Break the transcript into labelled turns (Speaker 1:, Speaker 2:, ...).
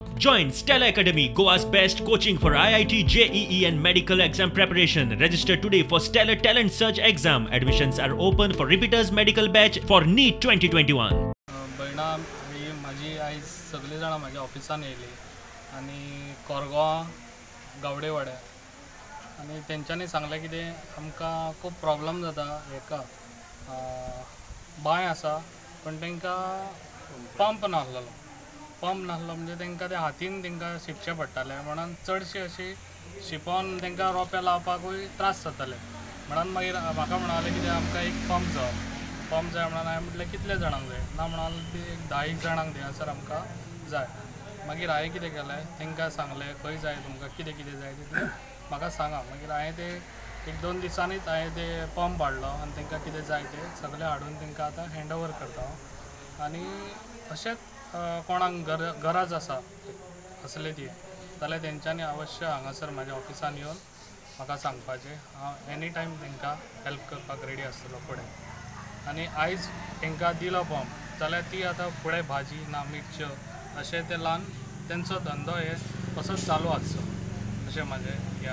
Speaker 1: Join Stella Academy, Goa's best coaching for IIT, JEE and medical exam preparation. Register today for Stellar Talent Search exam. Admissions are open for repeaters medical batch for NEET 2021.
Speaker 2: भयणा ही माझी आई सगळी जाणां माझ्या ऑफिसान येयली आनी कोरगांव गावडेवाड्या आनी तेंच्यांनी सांगलें कितें आमकां खूब प्रॉब्लम जाता हेका बांय आसा पण तांकां पंप नासलो म्हणजे तांकां ते हातीन तांकां शिंपचें पडटालें म्हणून चडशी अशी शिंपोवन तांकां रोंपे लावपाकूय त्रास जाताले म्हणून मागीर म्हाका म्हणालें कितें आमकां एक पंप जाय म्हणून हांवें म्हटलें कितले जाणांक जाय ना म्हणाल ती एक 10 जाणांक दिया सर आमकां जाय मागीर हांवें कितें केलें तांकां सांगलें खंय जाय तुमकां कितें जाय तें म्हाका सांगा मागीर हांवें ते 1-2 दिसांनीच हांवें ते पंप हाडलो आनी तांकां कितें जाय तें सगळें हाडून तांकां आतां हँड ओवर करता आनी अशेंच कोणाक गरज आसा असले ती जाल्यार तेंच्यांनी अवश्य हांगासर म्हाज्या ऑफिसान येवन म्हाका सांगपाचें हांव एनी टायम तांकां हेल्प करपाक रेडी आसतलो फुडें आनी आयज तांकां दिलो पंप जाल्यार ती आतां फुडें भाजी ना मिरच्यो अशें ते लावन तेंचो धंदो हे असोच चालू आसचो अशें म्हाजें हें